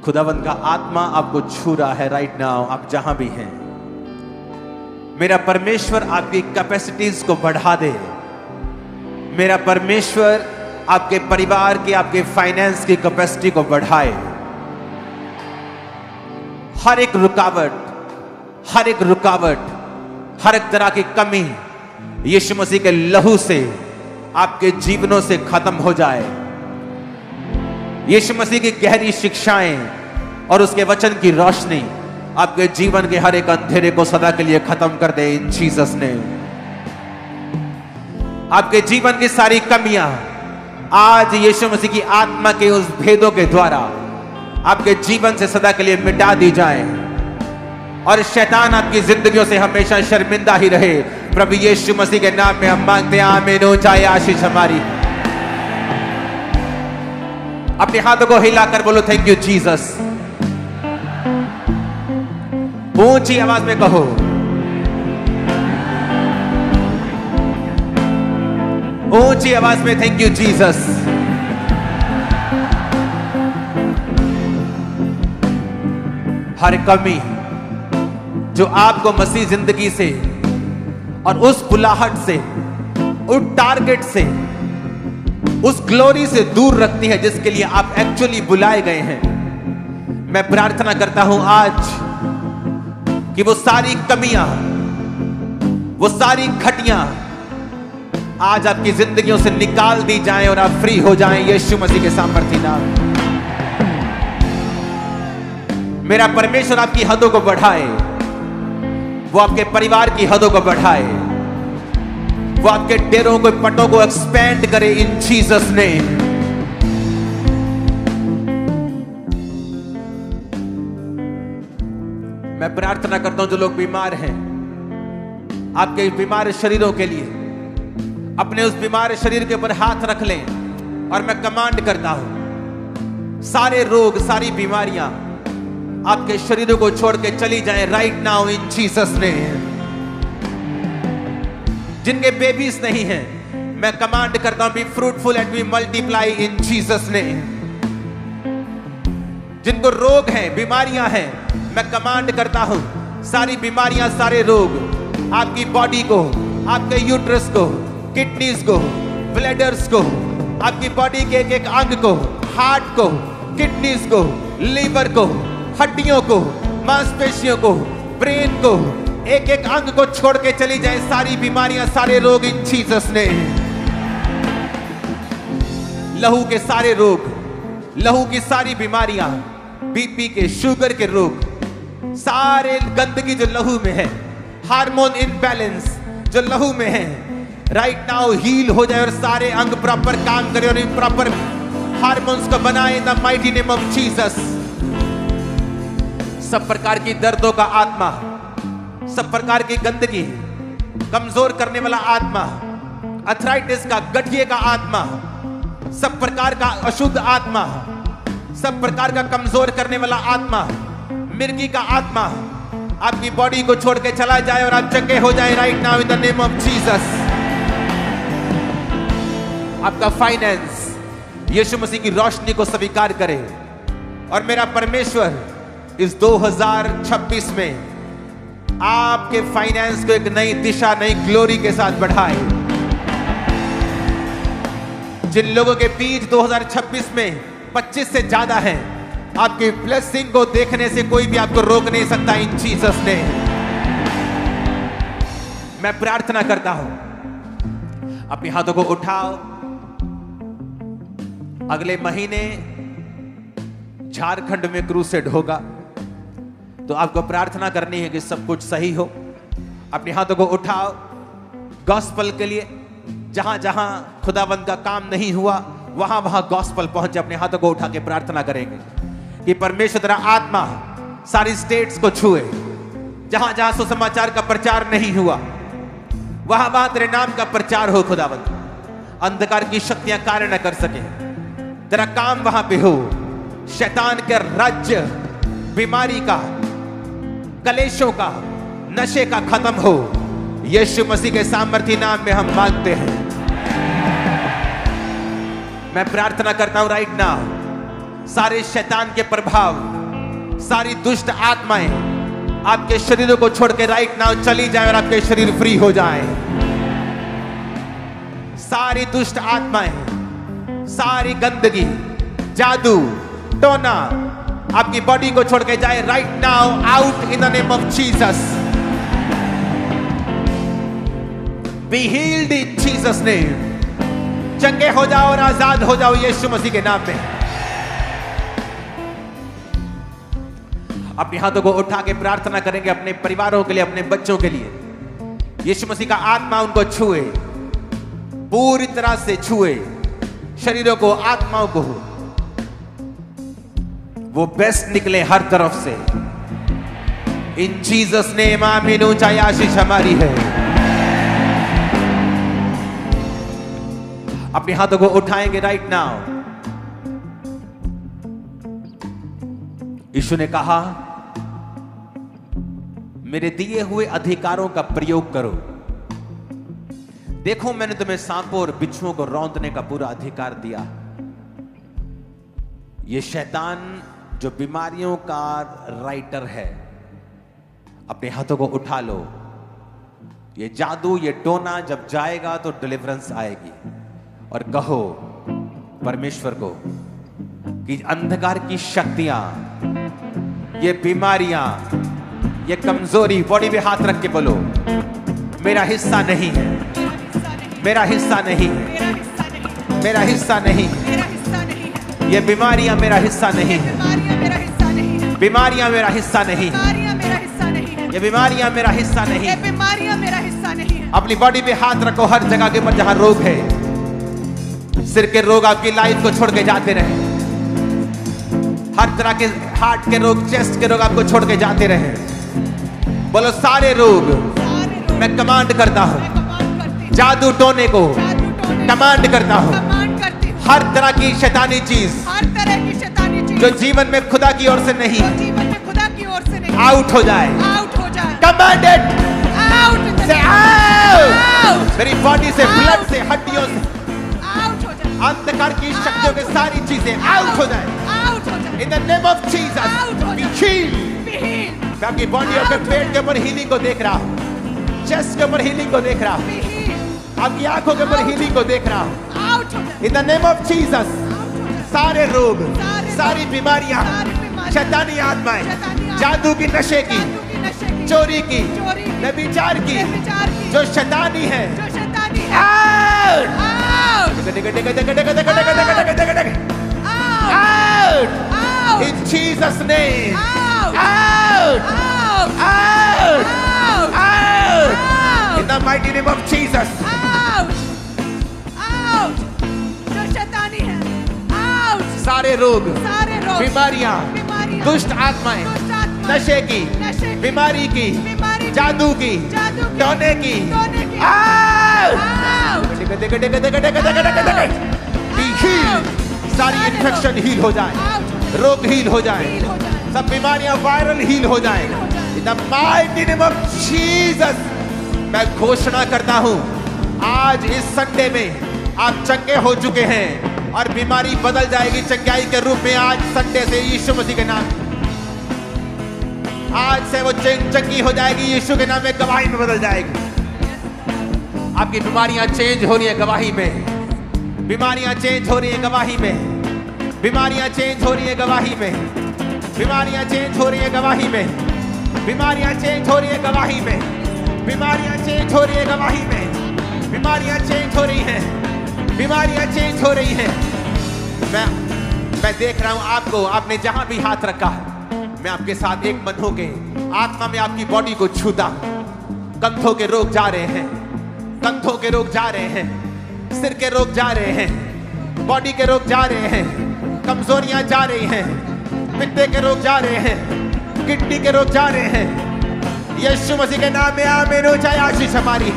खुदावंद का आत्मा आपको छू रहा है राइट नाउ, आप जहां भी हैं। मेरा परमेश्वर आपकी कैपेसिटीज को बढ़ा दे। मेरा परमेश्वर आपके परिवार की, आपके फाइनेंस की कैपेसिटी को बढ़ाए। हर एक रुकावट, हर एक तरह की कमी यीशु मसीह के लहू से आपके जीवनों से खत्म हो जाए। यीशु मसीह की गहरी शिक्षाएं और उसके वचन की रोशनी आपके जीवन के हर एक अंधेरे को सदा के लिए खत्म कर दे इन जीसस ने। आपके जीवन की सारी कमियां आज यीशु मसीह की आत्मा के उस भेदों के द्वारा आपके जीवन से सदा के लिए मिटा दी जाए और शैतान आपकी जिंदगियों से हमेशा शर्मिंदा ही रहे। प्रभु यीशु मसीह के नाम में हम मांगते हैं, आमीन। ऊंचाई आशीष हमारी। अपने हाथों को हिलाकर बोलो थैंक यू जीसस। ऊंची आवाज में कहो, ऊंची आवाज में थैंक यू जीसस। हर कमी जो आपको मसीह जिंदगी से और उस बुलाहट से, उस टारगेट से, उस ग्लोरी से दूर रखती है जिसके लिए आप एक्चुअली बुलाए गए हैं, मैं प्रार्थना करता हूं आज कि वो सारी कमियां, वो सारी घटियां आज आपकी जिंदगियों से निकाल दी जाएं और आप फ्री हो जाएं यीशु मसीह के सामर्थी नाम। मेरा परमेश्वर आपकी हदों को बढ़ाए, वो आपके परिवार की हदों को बढ़ाए, वो आपके डेरों को, पटों को एक्सपेंड करे इन जीसस ने। मैं प्रार्थना करता हूं जो लोग बीमार हैं, आपके बीमार शरीरों के लिए अपने उस बीमार शरीर के ऊपर हाथ रख लें और मैं कमांड करता हूं सारे रोग, सारी बीमारियां आपके शरीरों को छोड़ के चली जाएं राइट नाउ इन जीसस ने। जिनके बेबीज नहीं हैं, मैं कमांड करता हूं be fruitful and be multiply इन जीसस ने। जिनको रोग हैं, बीमारियां हैं, मैं कमांड करता हूं सारी बीमारियां, सारे रोग आपकी बॉडी को, आपके यूट्रस को, किडनीज को, ब्लैडर्स को, आपकी बॉडी के एक एक अंग को, हार्ट को, किडनीज को, लीवर को, हड्डियों को, मांसपेशियों को, ब्रेन को, एक एक अंग को छोड़ के चली जाए सारी बीमारियां, सारे रोग इन जीसस ने। लहू के सारे रोग, लहू की सारी बीमारियां, बीपी के, शुगर के रोग, सारे गंदगी जो लहू में है, हार्मोन इनबैलेंस जो लहू में है, राइट नाउ हील हो जाए और सारे अंग प्रॉपर काम करें और प्रॉपर हार्मोन्स को बनाए in the mighty name of Jesus. सब प्रकार की दर्दों का आत्मा, सब प्रकार की गंदगी, कमजोर करने वाला आत्मा, अर्थराइटिस का, गठिए का आत्मा, सब प्रकार का अशुद्ध आत्मा, सब प्रकार का कमजोर करने वाला आत्मा, मिर्गी का आत्मा आपकी बॉडी को छोड़ के चला जाए और आप चंगे हो जाए right now in the name of Jesus. आपका फाइनेंस यीशु मसीह की रोशनी को स्वीकार करे और मेरा परमेश्वर इस 2026 में आपके फाइनेंस को एक नई दिशा, नई ग्लोरी के साथ बढ़ाए। जिन लोगों के बीज 2026 में 25 से ज्यादा हैं, आपकी ब्लेसिंग को देखने से कोई भी आपको रोक नहीं सकता इन जीसस ने। मैं प्रार्थना करता हूं, अपने हाथों को उठाओ। अगले महीने झारखंड में क्रूसेड होगा, तो आपको प्रार्थना करनी है कि सब कुछ सही हो। अपने हाथों को उठाओ गॉस्पल के लिए। जहां जहां खुदावंद का काम नहीं हुआ, वहां वहां गॉस्पल पहुंचे। अपने हाथों को उठा के प्रार्थना करेंगे कि परमेश्वर तेरा आत्मा सारी स्टेट्स को छुए। जहां जहां सुसमाचार का प्रचार नहीं हुआ, वहां वहां तेरे नाम का प्रचार हो खुदावंद। अंधकार की शक्तियां कार्य न कर सके, तेरा काम वहां पे हो। शैतान के राज्य, बीमारी का, कलेशों का, नशे का खत्म हो। यीशु मसीह के सामर्थी नाम में हम मांगते हैं। मैं प्रार्थना करता हूं राइट नाउ सारे शैतान के प्रभाव, सारी दुष्ट आत्माएं आपके शरीरों को छोड़ के राइट नाउ चली जाए और आपके शरीर फ्री हो जाए। सारी दुष्ट आत्माएं, सारी गंदगी, जादू, टोना आपकी बॉडी को छोड़ के जाए right now, out in the name of Jesus. Be healed in Jesus name. चंगे हो जाओ और आजाद हो जाओ यीशु मसीह के नाम में। अपने हाथों को उठा के प्रार्थना करेंगे अपने परिवारों के लिए, अपने बच्चों के लिए। यीशु मसीह का आत्मा उनको छुए, पूरी तरह से छुए, शरीरों को, आत्माओं को, वो बेस्ट निकले हर तरफ से। इन जीसस नेम आमीन। ऊंचाई आशीष हमारी है। अपने हाथों को उठाएंगे राइट नाउ। यीशु ने कहा, मेरे दिए हुए अधिकारों का प्रयोग करो। देखो, मैंने तुम्हें सांपों और बिच्छुओं को रौंदने का पूरा अधिकार दिया। ये शैतान जो बीमारियों का राइटर है, अपने हाथों को उठा लो। ये जादू, ये टोना जब जाएगा तो डिलीवरेंस आएगी। और कहो परमेश्वर को कि अंधकार की शक्तियां, ये बीमारियां, ये कमजोरी, बॉडी पे हाथ रख के बोलो, मेरा हिस्सा नहीं है, मेरा हिस्सा नहीं है, मेरा हिस्सा नहीं है। ये बीमारियां मेरा हिस्सा नहीं है, बीमारियां मेरा हिस्सा नहीं है, ये बीमारियां मेरा हिस्सा नहीं है, बीमारियां मेरा हिस्सा नहीं है। अपनी बॉडी पे हाथ रखो हर जगह के ऊपर जहां रोग है। सिर के रोग आपकी लाइफ को छोड़ के जाते रहे। हर तरह के हार्ट के रोग, चेस्ट के रोग आपको छोड़ के जाते रहे। बोलो, सारे रोग मैं कमांड करता हूं। जादू टोने को कमांड करता हूं। हर तरह की शैतानी चीज जो जीवन में खुदा की ओर से नहीं, आउट हो जाए। कमांडेड, मेरी बॉडी से, ब्लड से, हड्डियों से, अंधकार की शक्तियों के सारी चीजें आउट हो जाए। इन the name of Jesus be heeled. मैं आपकी बॉडी और पेट के ऊपर हीलिंग को देख रहा हूं, चेस्ट के ऊपर हीलिंग को देख रहा हूं, आपकी आंखों के ऊपर हीलिंग को देख रहा हूं। इन द नेम ऑफ जीसस सारे रोग, सारी बीमारियां, शैतानी आत्माएं, जादू की, नशे की, चोरी की, व्यभिचार की, जो शैतानी है, out. Out! In Jesus' name! Out! Out! Out! In the mighty name of Jesus! Out! Out! जो शैतानी है, out! सारे रोग, बीमारियां, दुष्ट आत्माएं, नशे की, बीमारी की, जादू की, टोने की, out! Be healed! सारी इन्फेक्शन हील हो जाए, रोग हील हो जाए, सब बीमारियां वायरल हील हो जाए। In the mighty name of Jesus मैं घोषणा करता हूं, आज इस संडे में आप चंगे हो चुके हैं और बीमारी बदल जाएगी चंगाई के रूप में। आज संडे से यीशु मसीह के नाम, आज से वो चंगी हो जाएगी, यीशु के नाम में गवाही में बदल जाएगी। आपकी बीमारियां चेंज हो रही है गवाही में, बीमारियां चेंज हो रही है गवाही में, बीमारियां चेंज हो रही है गवाही में, बीमारियां चेंज हो रही है गवाही में, बीमारियां चेंज हो रही है गवाही में, बीमारियां चेंज हो रही है गवाही में, बीमारियां चेंज हो रही हैं, बीमारियां चेंज हो रही हैं। मैं देख रहा हूं आपको, आपने जहां भी हाथ रखा है, मैं आपके साथ एक मन होके आत्मा में आपकी बॉडी को छूता। कंधों के रोग जा रहे हैं, कंधों के रोग जा रहे हैं, सिर के रोग जा रहे हैं, बॉडी के रोग जा रहे हैं, कमजोरियां जा रही हैं, पित्ते के रोग जा रहे हैं, किडनी के रोग जा रहे हैं। यीशु मसीह के नाम में आमीन। हो जाए आशीष हमारी।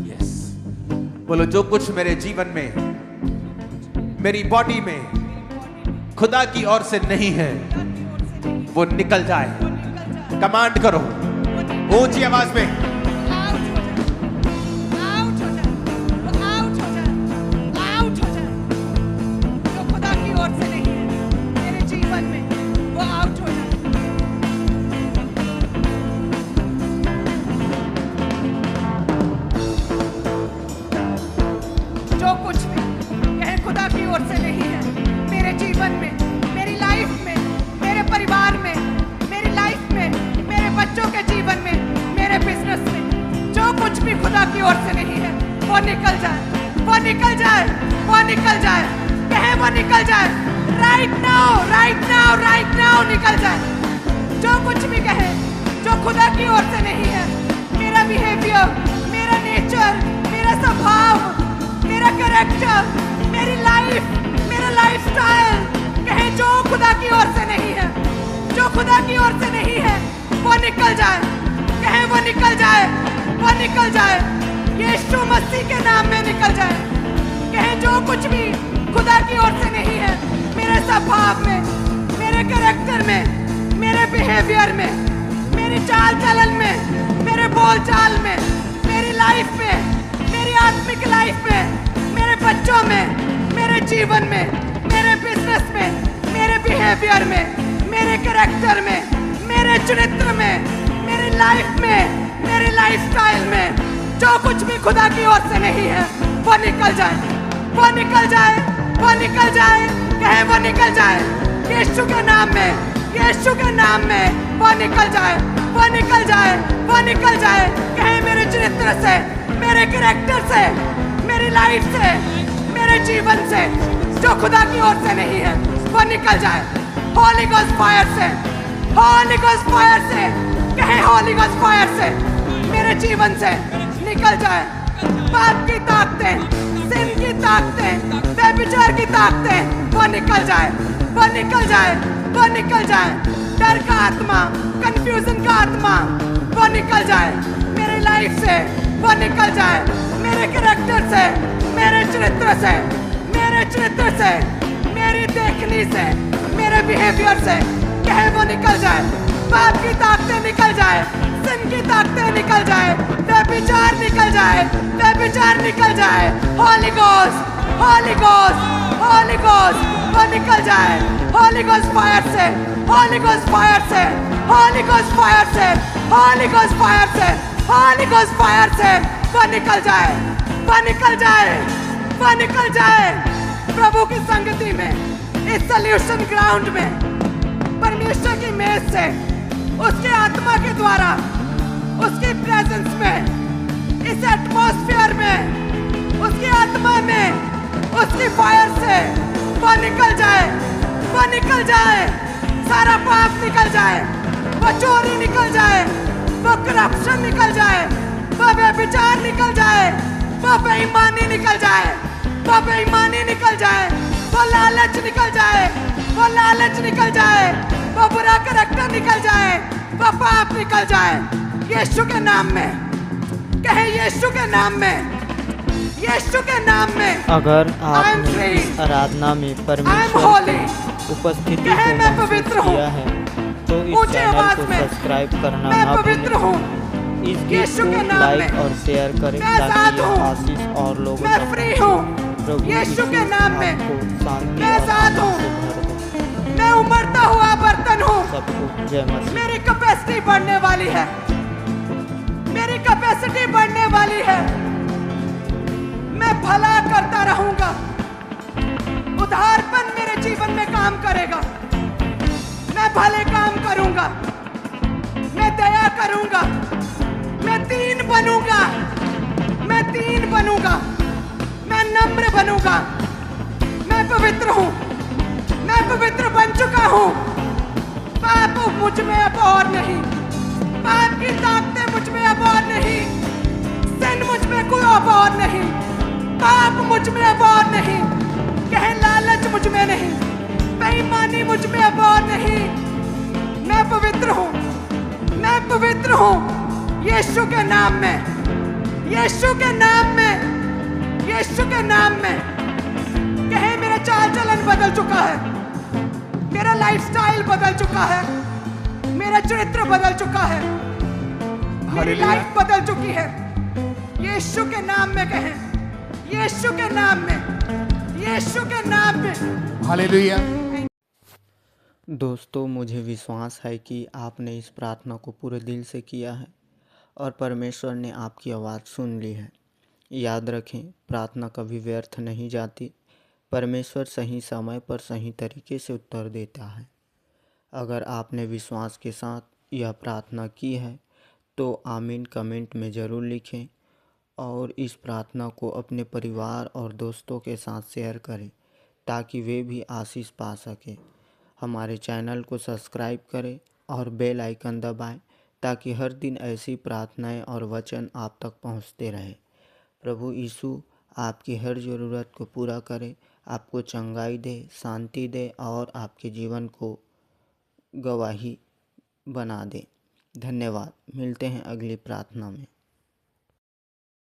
यस, बोलो, जो कुछ मेरे जीवन में, मेरी बॉडी में खुदा की ओर से नहीं है, वो निकल जाए। कमांड करो ऊंची आवाज में, कुछ भी खुदा की ओर से नहीं है वो निकल जाए, वो निकल जाए, वो निकल जाए। कहे वो निकल जाए, right now, right now, right now निकल जाए। जो कुछ भी कहे जो खुदा की ओर से नहीं है, मेरा बिहेवियर, मेरा नेचर, मेरा स्वभाव, मेरा कैरेक्टर, मेरी लाइफ, मेरा लाइफस्टाइल, कहे जो खुदा की ओर से नहीं है, जो खुदा की ओर से नहीं है वो निकल जाए। कहे वो निकल जाए, वो निकल जाए, यीशु मसीह के नाम में निकल जाए। कहे जो कुछ भी खुदा की ओर से नहीं है, मेरे स्वभाव में, मेरे कैरेक्टर में, मेरे बिहेवियर में, मेरी चाल चलन में, मेरे बोल चाल में, मेरी लाइफ में, मेरी आत्मिक लाइफ में, मेरे बच्चों में, मेरे जीवन में, मेरे बिजनेस में, मेरे बिहेवियर में, मेरे कैरेक्टर में, मेरे चरित्र में, मेरी लाइफ में, मेरी लाइफस्टाइल में, जो कुछ भी खुदा की ओर से नहीं है वो निकल जाए, वो निकल जाए, वो निकल जाए। कहे वो निकल जाए, यीशु के नाम में, यीशु के नाम में वो निकल जाए, वो निकल जाए, वो निकल जाए। कहे मेरे चरित्र से, मेरे कैरेक्टर से, मेरी लाइफ से, मेरे जीवन से जो खुदा की ओर से नहीं है वो निकल जाए। होली गोस्ट फायर से, होली गोस्ट फायर से, कहे होली गोस्ट फायर से मेरे जीवन से निकल जाए। पाप की ताकतें, सिन की ताकतें, व्यभिचार की ताकतें वो निकल जाए, वो निकल जाए, वो निकल जाए। डर का आत्मा, कंफ्यूजन का आत्मा वो निकल जाए मेरी लाइफ से, वो निकल जाए मेरे कैरेक्टर से, मेरे चरित्र से, मेरे चरित्र से, मेरी देखनी से, मेरे बिहेवियर से। कहे वो निकल जाए, पाप की ताकतें निकल जाए, सिन की ताकतें निकल जाए, व्यभिचार निकल जाए, व्यभिचार निकल जाए। Holi ghost, Holi ghost, Holi ghost वो निकल जाए। होली गोस्ट फायर से, होली गोस्ट फायर से, होली गोस्ट फायर से, होली गोस्ट फायर से, होली गोस्ट फायर से वो निकल जाए, वो निकल जाए, वो निकल जाए। प्रभु की संगति में, इस सॉल्यूशन ग्राउंड में, परमेश्वर की मेज से, उसके आत्मा के द्वारा, उसकी प्रेजेंस में, इस एटमॉस्फेयर में, उसकी आत्मा में, उसकी फायर से वो निकल जाए, वो निकल जाए। सारा पाप निकल जाए, वो चोरी निकल जाए, वो करप्शन निकल जाए, वो व्यभिचार निकल जाए, वो बेईमानी निकल जाए, वो बेईमानी निकल जाए, वो लालच निकल जाए, वो लालच निकल जाए, वो बुरा करैक्टर निकल जाए, वो पाप निकल जाए। यीशु के नाम में, कहे यीशु के नाम में, यीशु के नाम में। अगर आपने इस आराधना में परमेश्वर की उपस्थिति को महसूस किया है तो इस चैनल को सब्सक्राइब करना ना भूलें। इस गीत को लाइक और शेयर करें ताकि यह आशीष और लोगों तक प्रभु यीशु के नाम में शांति मैं साथ हूँ, मैं उमड़ता हुआ बर्तन हूँ। सबको जय मसीह। मेरी कैपेसिटी बढ़ने वाली है, मेरी कैपेसिटी बढ़ने वाली है। मैं भला करता रहूंगा, उदारपन मेरे जीवन में काम करेगा। मैं भले काम करूंगा, मैं दया करूंगा, मैं दीन बनूंगा, मैं दीन बनूंगा, मैं नम्र बनूंगा। मैं पवित्र हूं, मैं पवित्र बन चुका हूं। पाप मुझ में अब और नहीं, पाप की ताकतें मुझ में अब और नहीं, सिन मुझ में कोई अब और नहीं, पाप मुझ में अब और नहीं, कहे लालच मुझ में नहीं, बेईमानी मुझ में अब और नहीं। मैं पवित्र हूं, मैं पवित्र हूं यीशु के नाम में, यीशु के नाम में, यीशु के नाम में। कहे मेरा चाल चलन बदल चुका है, मेरा लाइफस्टाइल बदल चुका है, मेरा चरित्र बदल चुका है, मेरी लाइफ बदल चुकी है। यीशु के नाम में कहें, यीशु के नाम में, यीशु के नाम में। हालेलुया। दोस्तों, मुझे विश्वास है कि आपने इस प्रार्थना को पूरे दिल से किया है और परमेश्वर ने आपकी आवाज़ सुन ली है। याद रखें, प्रार्थना कभी व्यर्थ नहीं जाती। परमेश्वर सही समय पर सही तरीके से उत्तर देता है। अगर आपने विश्वास के साथ यह प्रार्थना की है तो आमीन कमेंट में ज़रूर लिखें और इस प्रार्थना को अपने परिवार और दोस्तों के साथ शेयर करें ताकि वे भी आशीष पा सकें। हमारे चैनल को सब्सक्राइब करें और बेल आइकन दबाएं ताकि हर दिन ऐसी प्रार्थनाएं और वचन आप तक पहुंचते रहे। प्रभु यीशु आपकी हर ज़रूरत को पूरा करे, आपको चंगाई दे, शांति दे और आपके जीवन को गवाही बना दे। धन्यवाद। मिलते हैं अगली प्रार्थना में।